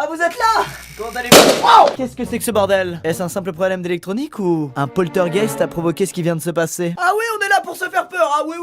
Ah, vous êtes là? Comment allez-vous? Wow! Qu'est-ce que c'est que ce bordel? Est-ce un simple problème d'électronique ou un poltergeist a provoqué ce qui vient de se passer? Ah oui, on est là pour se faire peur. Ah oui.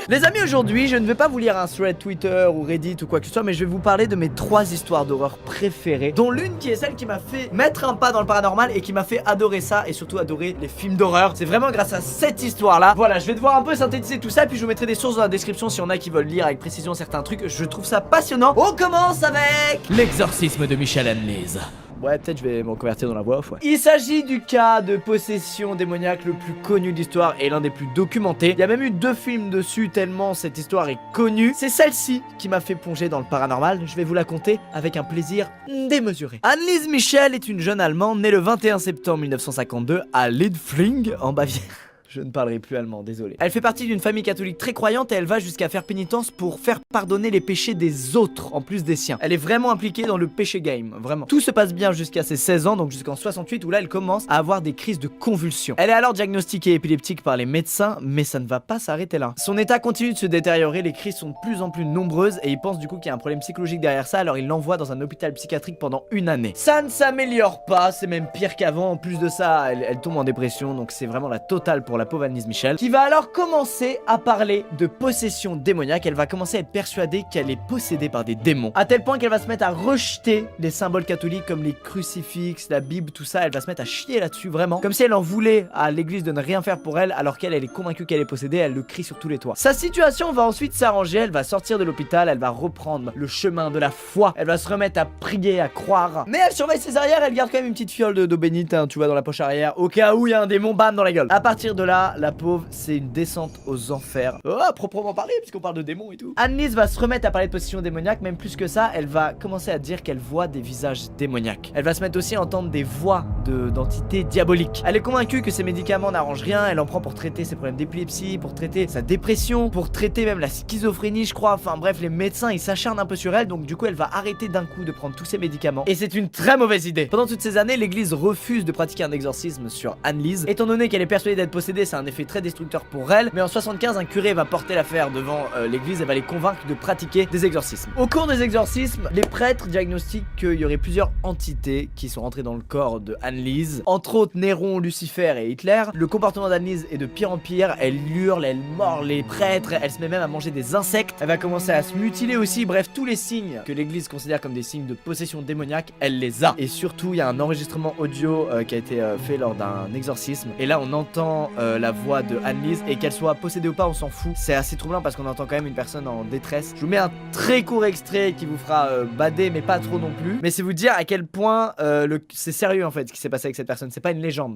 Les amis, aujourd'hui, je ne vais pas vous lire un thread Twitter ou Reddit ou quoi que ce soit, mais je vais vous parler de mes 3 histoires d'horreur préférées, dont l'une qui est celle qui m'a fait mettre un pas dans le paranormal et qui m'a fait adorer ça et surtout adorer les films d'horreur. C'est vraiment grâce à cette histoire-là. Voilà, je vais devoir un peu synthétiser tout ça, puis je vous mettrai des sources dans la description si on a qui veulent lire avec précision certains trucs. Je trouve ça passionnant. On commence avec l'exorcisme de Michelle Anne-Lise. Ouais, peut-être je vais me reconvertir dans la voix off, ouais. Il s'agit du cas de possession démoniaque le plus connu de l'histoire et l'un des plus documentés. Il y a même eu 2 films dessus tellement cette histoire est connue. C'est celle-ci qui m'a fait plonger dans le paranormal. Je vais vous la conter avec un plaisir démesuré. Anne-Lise Michel est une jeune Allemande née le 21 septembre 1952 à Lidfling en Bavière. Je ne parlerai plus allemand, désolé. Elle fait partie d'une famille catholique très croyante et elle va jusqu'à faire pénitence pour faire pardonner les péchés des autres, en plus des siens. Elle est vraiment impliquée dans le péché game, vraiment. Tout se passe bien jusqu'à ses 16 ans, donc jusqu'en 68, où là elle commence à avoir des crises de convulsions. Elle est alors diagnostiquée épileptique par les médecins, mais ça ne va pas s'arrêter là. Son état continue de se détériorer, les crises sont de plus en plus nombreuses et il pense du coup qu'il y a un problème psychologique derrière ça, alors il l'envoie dans un hôpital psychiatrique pendant 1 année. Ça ne s'améliore pas, c'est même pire qu'avant. En plus de ça, elle tombe en dépression, donc c'est vraiment la totale pour la pauvre Anne-Lise Michel, qui va alors commencer à parler de possession démoniaque. Elle va commencer à être persuadée qu'elle est possédée par des démons, à tel point qu'elle va se mettre à rejeter les symboles catholiques comme les crucifixes, la Bible, tout ça. Elle va se mettre à chier là-dessus, vraiment, comme si elle en voulait à l'église de ne rien faire pour elle, alors qu'elle est convaincue qu'elle est possédée. Elle le crie sur tous les toits. Sa situation va ensuite s'arranger, elle va sortir de l'hôpital, elle va reprendre le chemin de la foi, elle va se remettre à prier, à croire, mais elle surveille ses arrières. Elle garde quand même une petite fiole d'eau bénite, hein, tu vois, dans la poche arrière, au cas où il y a un démon, bam, dans la gueule. À partir de là, la pauvre, c'est une descente aux enfers. Oh, proprement parler, puisqu'on parle de démons et tout. Anne-Lise va se remettre à parler de possession démoniaque, même plus que ça, elle va commencer à dire qu'elle voit des visages démoniaques. Elle va se mettre aussi à entendre des voix d'entités diaboliques. Elle est convaincue que ses médicaments n'arrangent rien, elle en prend pour traiter ses problèmes d'épilepsie, pour traiter sa dépression, pour traiter même la schizophrénie, je crois. Enfin bref, les médecins, ils s'acharnent un peu sur elle, donc du coup, elle va arrêter d'un coup de prendre tous ses médicaments. Et c'est une très mauvaise idée. Pendant toutes ces années, l'église refuse de pratiquer un exorcisme sur Anne-Lise. Étant donné qu'elle est persuadée d'être possédée, c'est un effet très destructeur pour elle, mais en 75, un curé va porter l'affaire devant l'église et va les convaincre de pratiquer des exorcismes. Au cours des exorcismes, les prêtres diagnostiquent qu'il y aurait plusieurs entités qui sont rentrées dans le corps de Anne-Lise, entre autres Néron, Lucifer et Hitler. Le comportement d'Anne-Lise est de pire en pire, elle hurle, elle mord les prêtres, elle se met même à manger des insectes, elle va commencer à se mutiler aussi. Bref, tous les signes que l'église considère comme des signes de possession démoniaque, elle les a. Et surtout, il y a un enregistrement audio qui a été fait lors d'un exorcisme, et là on entend la voix de Anne-Lise, et qu'elle soit possédée ou pas, on s'en fout. C'est assez troublant parce qu'on entend quand même une personne en détresse. Je vous mets un très court extrait qui vous fera bader, mais pas trop non plus. Mais c'est vous dire à quel point c'est sérieux en fait ce qui s'est passé avec cette personne. C'est pas une légende.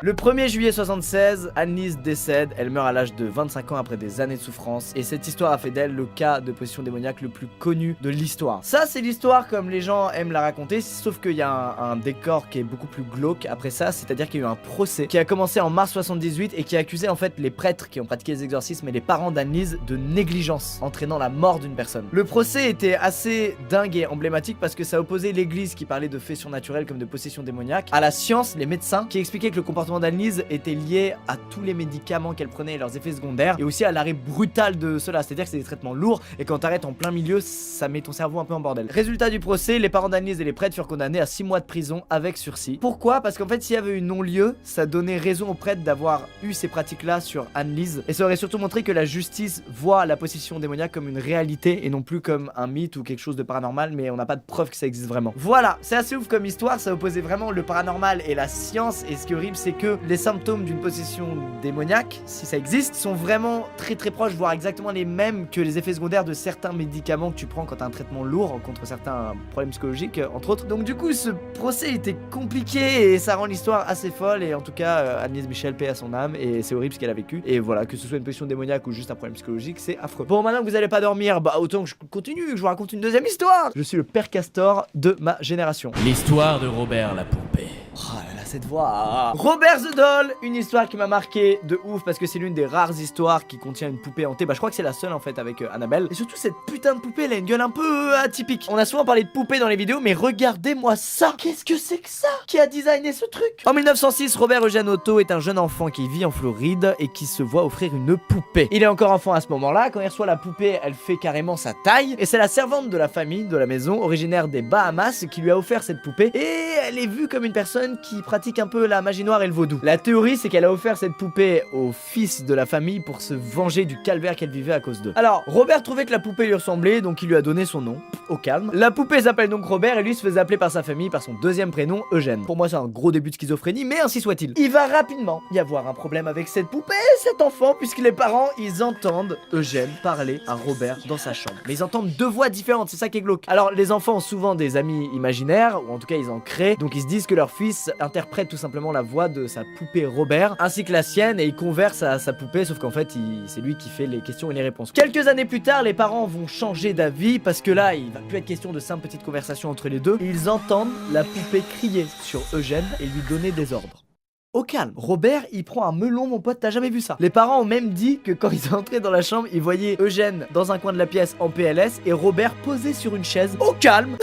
Le 1er juillet 76, Anne-Lise décède, elle meurt à l'âge de 25 ans après des années de souffrance, et cette histoire a fait d'elle le cas de possession démoniaque le plus connu de l'histoire. Ça, c'est l'histoire comme les gens aiment la raconter, sauf qu'il y a un décor qui est beaucoup plus glauque après ça, c'est-à-dire qu'il y a eu un procès qui a commencé en mars 78 et qui a accusé en fait les prêtres qui ont pratiqué les exorcismes et les parents d'Anne-Lise de négligence, entraînant la mort d'une personne. Le procès était assez dingue et emblématique parce que ça opposait l'église qui parlait de faits surnaturels comme de possession démoniaque à la science, les médecins, qui expliquaient que le comportement d'Anne-Lise était lié à tous les médicaments qu'elle prenait et leurs effets secondaires, et aussi à l'arrêt brutal de cela, c'est-à-dire que c'est des traitements lourds et quand t'arrêtes en plein milieu, ça met ton cerveau un peu en bordel. Résultat du procès, les parents d'Anne-Lise et les prêtres furent condamnés à 6 mois de prison avec sursis. Pourquoi? Parce qu'en fait, s'il y avait eu non-lieu, ça donnait raison aux prêtres d'avoir eu ces pratiques-là sur Anne-Lise, et ça aurait surtout montré que la justice voit la possession démoniaque comme une réalité et non plus comme un mythe ou quelque chose de paranormal, mais on n'a pas de preuve que ça existe vraiment. Voilà, c'est assez ouf comme histoire, ça opposait vraiment le paranormal et la science, et ce qui est horrible, c'est que les symptômes d'une possession démoniaque, si ça existe, sont vraiment très proches, voire exactement les mêmes que les effets secondaires de certains médicaments que tu prends quand t'as un traitement lourd contre certains problèmes psychologiques, entre autres. Donc du coup, ce procès était compliqué et ça rend l'histoire assez folle, et en tout cas, Anne-Lise Michel, paix à son âme, et c'est horrible ce qu'elle a vécu. Et voilà, que ce soit une possession démoniaque ou juste un problème psychologique, c'est affreux. Bon, maintenant que vous allez pas dormir, bah autant que je continue, que je vous raconte une deuxième histoire. Je suis le père Castor de ma génération. L'histoire de Robert la Poupée. Oh là là, cette voix. Robert the Doll, une histoire qui m'a marqué de ouf parce que c'est l'une des rares histoires qui contient une poupée hantée. Bah je crois que c'est la seule en fait avec Annabelle. Et surtout cette putain de poupée, elle a une gueule un peu atypique. On a souvent parlé de poupées dans les vidéos, mais regardez-moi ça. Qu'est-ce que c'est que ça? Qui a designé ce truc? En 1906, Robert Eugène Otto est un jeune enfant qui vit en Floride et qui se voit offrir une poupée. Il est encore enfant à ce moment-là. Quand il reçoit la poupée, elle fait carrément sa taille. Et c'est la servante de la famille, de la maison, originaire des Bahamas, qui lui a offert cette poupée. Et elle est vue comme une personne qui pratique un peu la magie noire et le vaudou. La théorie, c'est qu'elle a offert cette poupée au fils de la famille pour se venger du calvaire qu'elle vivait à cause d'eux. Alors, Robert trouvait que la poupée lui ressemblait, donc il lui a donné son nom, au calme. La poupée s'appelle donc Robert et lui se faisait appeler par sa famille par son deuxième prénom, Eugène. Pour moi, c'est un gros début de schizophrénie, mais ainsi soit-il. Il va rapidement y avoir un problème avec cette poupée, cet enfant, puisque les parents, ils entendent Eugène parler à Robert dans sa chambre. Mais ils entendent deux voix différentes, c'est ça qui est glauque. Alors, les enfants ont souvent des amis imaginaires, ou en tout cas, ils en créent, donc ils se disent que leur fils interprète tout simplement la voix de sa poupée Robert, ainsi que la sienne, et il converse à sa poupée, sauf qu'en fait, c'est lui qui fait les questions et les réponses. Quelques années plus tard, les parents vont changer d'avis, parce que là, il va plus être question de simples petites conversations entre les deux. Ils entendent la poupée crier sur Eugène et lui donner des ordres. Au calme, Robert, il prend un melon, mon pote, t'as jamais vu ça. Les parents ont même dit que quand ils sont entrés dans la chambre, ils voyaient Eugène dans un coin de la pièce en PLS et Robert posé sur une chaise. Au calme.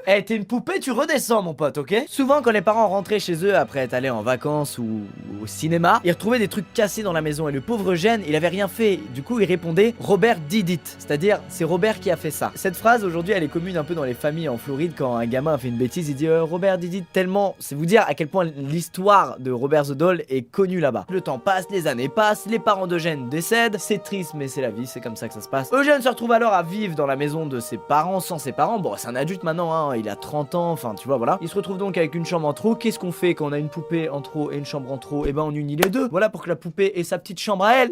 Eh, t'es une poupée, tu redescends, mon pote, ok? Souvent, quand les parents rentraient chez eux après être allés en vacances ou au cinéma, ils retrouvaient des trucs cassés dans la maison et le pauvre Eugène, il avait rien fait. Du coup, il répondait Robert did it, c'est-à-dire c'est Robert qui a fait ça. Cette phrase aujourd'hui, elle est commune un peu dans les familles en Floride. Quand un gamin a fait une bêtise, il dit Robert did it, tellement. C'est vous dire à quel point l'histoire de Robert the Doll est connue là-bas. Le temps passe, les années passent, les parents d'Eugène décèdent. C'est triste, mais c'est la vie, c'est comme ça que ça se passe. Eugène se retrouve alors à vivre dans la maison de ses parents sans ses parents. Bon, c'est un adulte maintenant, hein, il a 30 ans, enfin tu vois, voilà. Il se retrouve donc avec une chambre en trop. Qu'est-ce qu'on fait quand on a une poupée en trop et une chambre en trop? Et ben on unit les deux. Voilà pour que la poupée ait sa petite chambre à elle.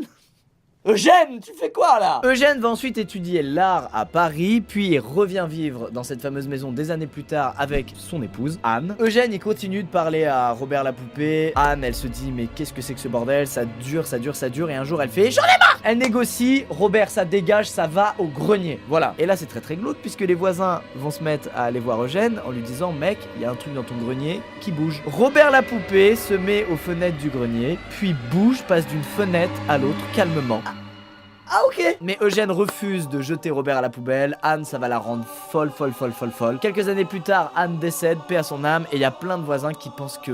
Eugène, tu fais quoi là? Eugène va ensuite étudier l'art à Paris, puis il revient vivre dans cette fameuse maison des années plus tard avec son épouse, Anne. Eugène, il continue de parler à Robert la poupée. Anne, elle se dit, mais qu'est-ce que c'est que ce bordel? Ça dure, ça dure, ça dure, et un jour elle fait, j'en ai marre! Elle négocie, Robert, ça dégage, ça va au grenier. Voilà. Et là, c'est très très glauque, puisque les voisins vont se mettre à aller voir Eugène en lui disant, mec, il y a un truc dans ton grenier qui bouge. Robert la poupée se met aux fenêtres du grenier, puis bouge, passe d'une fenêtre à l'autre calmement. Ah ok. Mais Eugène refuse de jeter Robert à la poubelle. Anne, ça va la rendre folle. Quelques années plus tard, Anne décède, paix à son âme, et il y a plein de voisins qui pensent que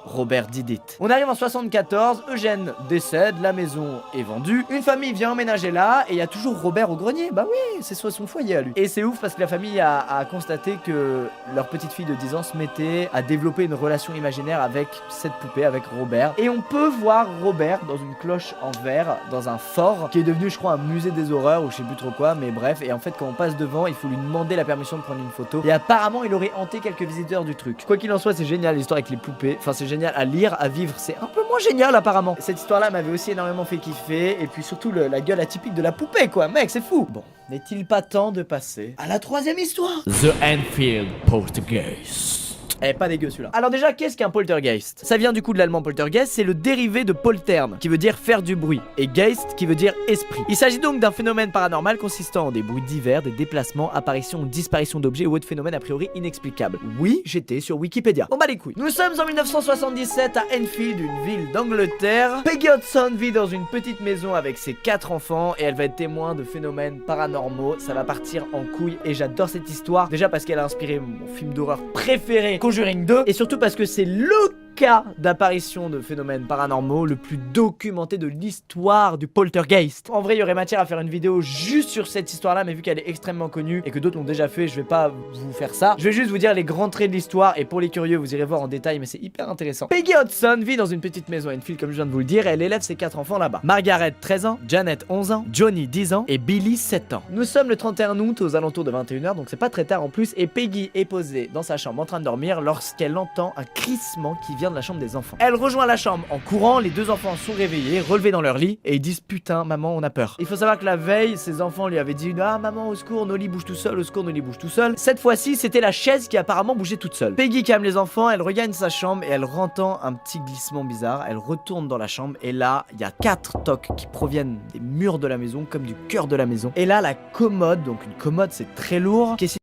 Robert did it. On arrive en 74, Eugène décède, la maison est vendue, une famille vient emménager là, et il y a toujours Robert au grenier. Bah oui, c'est soit son foyer à lui. Et c'est ouf parce que la famille a constaté que leur petite fille de 10 ans se mettait à développer une relation imaginaire avec cette poupée, avec Robert. Et on peut voir Robert dans une cloche en verre, dans un fort, qui est devenu je crois un musée des horreurs, ou je sais plus trop quoi, mais bref. Et en fait quand on passe devant, il faut lui demander la permission de prendre une photo. Et apparemment il aurait hanté quelques visiteurs du truc. Quoi qu'il en soit, c'est génial l'histoire avec les poupées. Enfin c'est génial à lire, à vivre, c'est un peu moins génial apparemment. Cette histoire là m'avait aussi énormément fait kiffer, et puis surtout la gueule atypique de la poupée quoi, mec c'est fou. Bon, n'est-il pas temps de passer à la troisième histoire? The Enfield Poltergeist. Eh, pas dégueu celui-là. Alors déjà, qu'est-ce qu'un poltergeist? Ça vient du coup de l'allemand poltergeist, c'est le dérivé de poltern, qui veut dire faire du bruit, et geist, qui veut dire esprit. Il s'agit donc d'un phénomène paranormal consistant en des bruits divers, des déplacements, apparitions ou disparitions d'objets ou autres phénomènes a priori inexplicables. Oui, j'étais sur Wikipédia. On bat les couilles. Nous sommes en 1977 à Enfield, une ville d'Angleterre. Peggy Hudson vit dans une petite maison avec ses 4 enfants, et elle va être témoin de phénomènes paranormaux. Ça va partir en couille, et j'adore cette histoire, déjà parce qu'elle a inspiré mon film d'horreur préféré, Conjuring 2, et surtout parce que c'est le cas d'apparition de phénomènes paranormaux le plus documenté de l'histoire du poltergeist. En vrai, il y aurait matière à faire une vidéo juste sur cette histoire-là, mais vu qu'elle est extrêmement connue et que d'autres l'ont déjà fait, je vais pas vous faire ça. Je vais juste vous dire les grands traits de l'histoire, et pour les curieux, vous irez voir en détail, mais c'est hyper intéressant. Peggy Hudson vit dans une petite maison à Enfield, comme je viens de vous le dire, et elle élève ses 4 enfants là-bas. Margaret, 13 ans, Janet, 11 ans, Johnny, 10 ans, et Billy, 7 ans. Nous sommes le 31 août aux alentours de 21h, donc c'est pas très tard en plus, et Peggy est posée dans sa chambre en train de dormir lorsqu'elle entend un crissement qui vient de la chambre des enfants. Elle rejoint la chambre en courant, les 2 enfants sont réveillés, relevés dans leur lit, et ils disent putain maman on a peur. Il faut savoir que la veille, ses enfants lui avaient dit ah maman au secours, nos lits bougent tout seul, au secours nos lits bougent tout seul. Cette fois-ci c'était la chaise qui apparemment bougeait toute seule. Peggy calme les enfants, elle regagne sa chambre et elle entend un petit glissement bizarre. Elle retourne dans la chambre et là il y a 4 tocs qui proviennent des murs de la maison, comme du cœur de la maison. Et là la commode, donc une commode c'est très lourd, qui est